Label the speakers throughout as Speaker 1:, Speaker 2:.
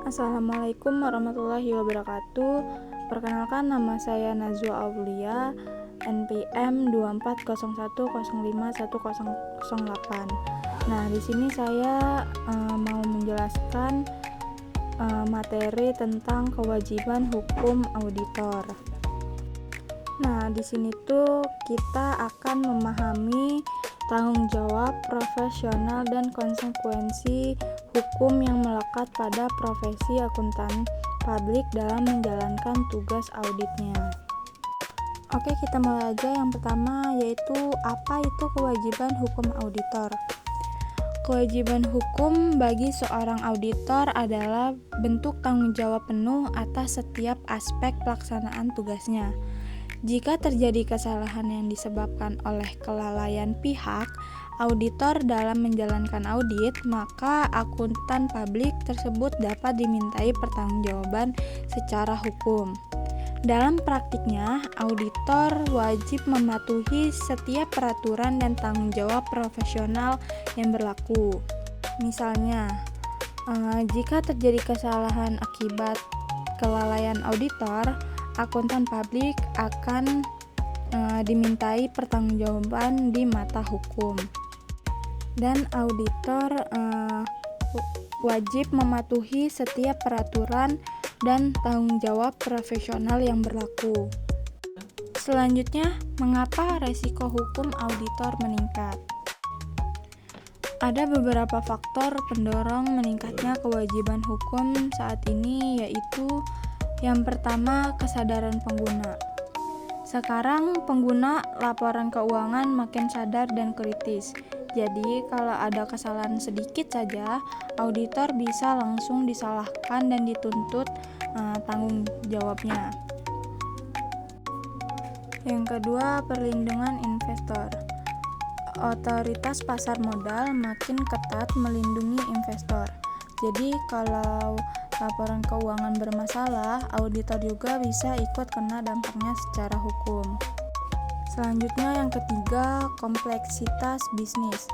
Speaker 1: Assalamualaikum warahmatullahi wabarakatuh. Perkenalkan, nama saya Nazwa Aulia, NPM 2401051008. Nah, di sini saya mau menjelaskan materi tentang kewajiban hukum auditor. Nah, di sini tuh kita akan memahami tanggung jawab profesional dan konsekuensi hukum yang melekat pada profesi akuntan publik dalam menjalankan tugas auditnya. Oke, kita mulai aja. Yang pertama yaitu apa itu kewajiban hukum auditor. Kewajiban hukum bagi seorang auditor adalah bentuk tanggung jawab penuh atas setiap aspek pelaksanaan tugasnya. Jika terjadi kesalahan yang disebabkan oleh kelalaian pihak auditor dalam menjalankan audit, maka akuntan publik tersebut dapat dimintai pertanggungjawaban secara hukum. Dalam praktiknya, auditor wajib mematuhi setiap peraturan dan tanggung jawab profesional yang berlaku. Misalnya, jika terjadi kesalahan akibat kelalaian auditor, akuntan publik akan dimintai pertanggungjawaban di mata hukum. Dan auditor wajib mematuhi setiap peraturan dan tanggung jawab profesional yang berlaku. Selanjutnya, mengapa resiko hukum auditor meningkat? Ada beberapa faktor pendorong meningkatnya kewajiban hukum saat ini, yaitu yang pertama, kesadaran pengguna. Sekarang pengguna laporan keuangan makin sadar dan kritis. Jadi, kalau ada kesalahan sedikit saja, auditor bisa langsung disalahkan dan dituntut tanggung jawabnya. Yang kedua, perlindungan investor. Otoritas pasar modal makin ketat melindungi investor. Jadi, kalau laporan keuangan bermasalah, auditor juga bisa ikut kena dampaknya secara hukum. Selanjutnya yang ketiga, kompleksitas bisnis.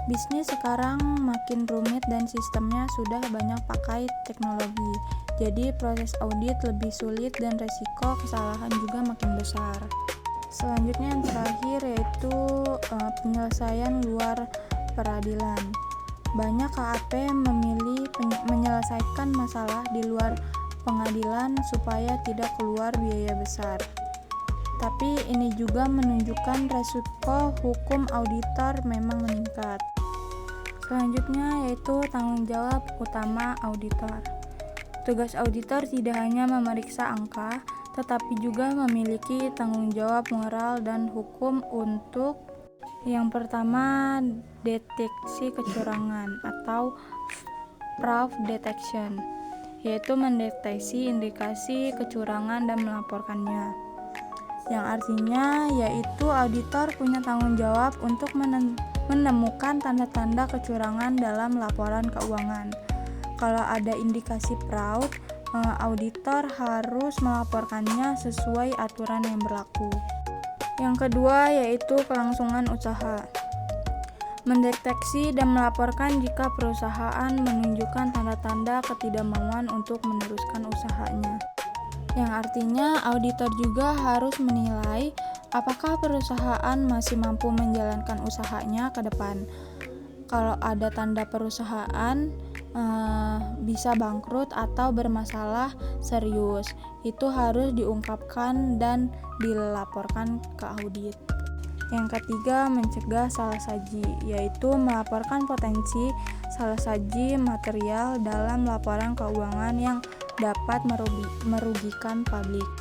Speaker 1: Bisnis sekarang makin rumit dan sistemnya sudah banyak pakai teknologi. Jadi proses audit lebih sulit dan resiko kesalahan juga makin besar. Selanjutnya yang terakhir yaitu penyelesaian luar peradilan. Banyak KAP memilih menyelesaikan masalah di luar pengadilan supaya tidak keluar biaya besar. Tapi ini juga menunjukkan resiko hukum auditor memang meningkat. Selanjutnya yaitu tanggung jawab utama auditor. Tugas auditor tidak hanya memeriksa angka, tetapi juga memiliki tanggung jawab moral dan hukum untuk yang pertama, deteksi kecurangan atau fraud detection, yaitu mendeteksi indikasi kecurangan dan melaporkannya. Yang artinya yaitu auditor punya tanggung jawab untuk menemukan tanda-tanda kecurangan dalam laporan keuangan. Kalau ada indikasi fraud, auditor harus melaporkannya sesuai aturan yang berlaku. Yang kedua yaitu kelangsungan usaha. Mendeteksi dan melaporkan jika perusahaan menunjukkan tanda-tanda ketidakmauan untuk meneruskan usahanya. Yang artinya auditor juga harus menilai apakah perusahaan masih mampu menjalankan usahanya ke depan. Kalau ada tanda perusahaan bisa bangkrut atau bermasalah serius, itu harus diungkapkan dan dilaporkan ke audit. Yang ketiga, mencegah salah saji, yaitu melaporkan potensi salah saji material dalam laporan keuangan yang dapat merugikan publik.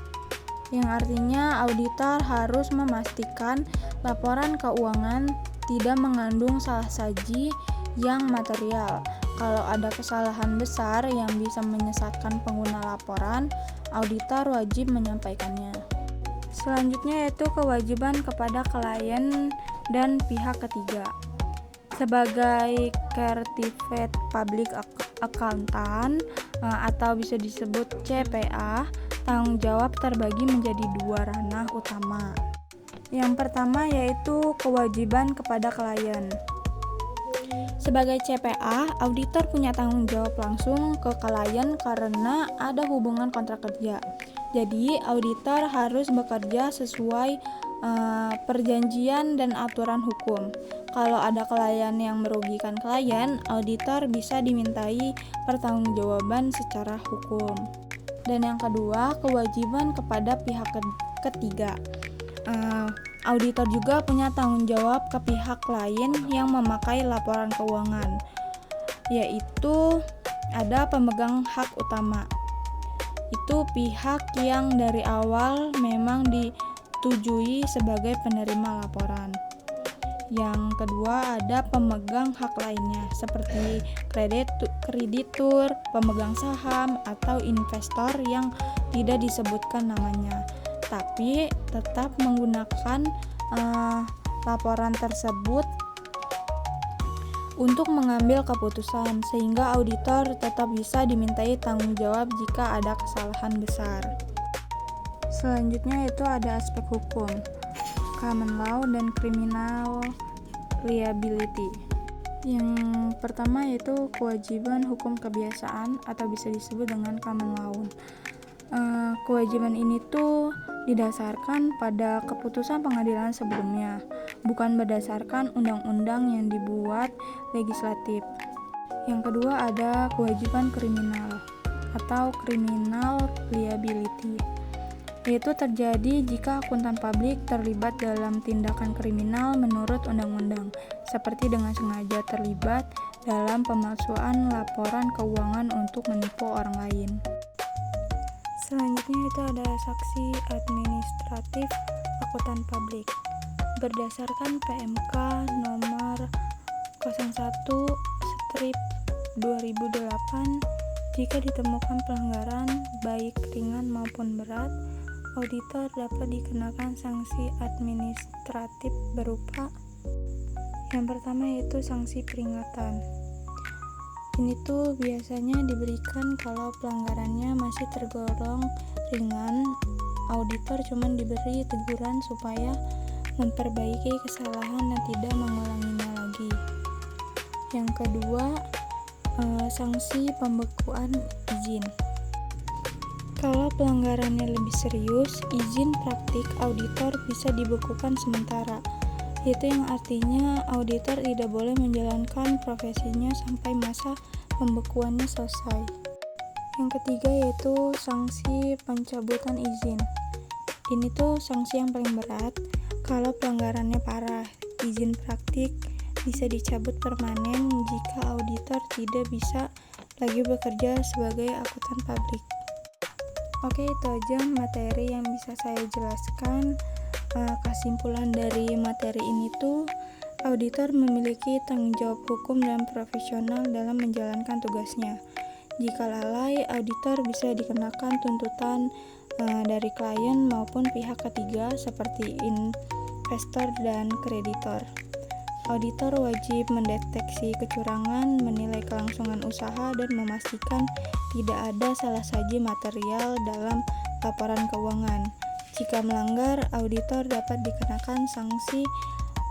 Speaker 1: Yang artinya auditor harus memastikan laporan keuangan tidak mengandung salah saji yang material. Kalau ada kesalahan besar yang bisa menyesatkan pengguna laporan, auditor wajib menyampaikannya. Selanjutnya yaitu kewajiban kepada klien dan pihak ketiga. Sebagai Certified Public Accountant atau bisa disebut CPA, tanggung jawab terbagi menjadi dua ranah utama. Yang pertama yaitu kewajiban kepada klien. Sebagai CPA, auditor punya tanggung jawab langsung ke klien karena ada hubungan kontrak kerja. Jadi, auditor harus bekerja sesuai perjanjian dan aturan hukum. Kalau ada klien yang merugikan klien, auditor bisa dimintai pertanggungjawaban secara hukum. Dan yang kedua, kewajiban kepada pihak ketiga. Auditor juga punya tanggung jawab ke pihak lain yang memakai laporan keuangan, yaitu ada pemegang hak utama. Itu pihak yang dari awal memang ditujui sebagai penerima laporan. Yang kedua ada pemegang hak lainnya seperti kreditur, pemegang saham, atau investor yang tidak disebutkan namanya, tapi tetap menggunakan laporan tersebut untuk mengambil keputusan, sehingga auditor tetap bisa dimintai tanggung jawab jika ada kesalahan besar. Selanjutnya itu ada aspek hukum, common law dan criminal liability. Yang pertama yaitu kewajiban hukum kebiasaan atau bisa disebut dengan common law. Kewajiban ini tuh didasarkan pada keputusan pengadilan sebelumnya, bukan berdasarkan undang-undang yang dibuat legislatif. Yang kedua ada kewajiban kriminal atau criminal liability, yaitu terjadi jika akuntan publik terlibat dalam tindakan kriminal menurut undang-undang, seperti dengan sengaja terlibat dalam pemalsuan laporan keuangan untuk menipu orang lain. Selanjutnya itu ada saksi administratif akuntan publik. Berdasarkan PMK nomor 01/2008, jika ditemukan pelanggaran baik ringan maupun berat, auditor dapat dikenakan sanksi administratif berupa yang pertama yaitu sanksi peringatan. Ini tuh biasanya diberikan kalau pelanggarannya masih tergolong ringan. Auditor cuma diberi teguran supaya memperbaiki kesalahan dan tidak mengulanginya lagi. Yang kedua, sanksi pembekuan izin. Kalau pelanggarannya lebih serius, izin praktik auditor bisa dibekukan sementara, yaitu yang artinya auditor tidak boleh menjalankan profesinya sampai masa pembekuannya selesai. Yang ketiga yaitu sanksi pencabutan izin. Ini tuh sanksi yang paling berat. Kalau pelanggarannya parah, izin praktik bisa dicabut permanen jika auditor tidak bisa lagi bekerja sebagai akuntan publik. Oke, itu aja materi yang bisa saya jelaskan. Kesimpulan dari materi ini tuh, auditor memiliki tanggung jawab hukum dan profesional dalam menjalankan tugasnya. Jika lalai, auditor bisa dikenakan tuntutan dari klien maupun pihak ketiga seperti investor dan kreditor. Auditor wajib mendeteksi kecurangan, menilai kelangsungan usaha, dan memastikan tidak ada salah saji material dalam laporan keuangan. Jika melanggar, auditor dapat dikenakan sanksi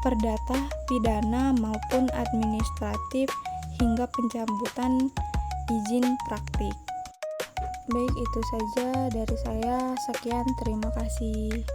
Speaker 1: perdata, pidana, maupun administratif hingga pencabutan izin praktik. Baik, itu saja dari saya. Sekian, terima kasih.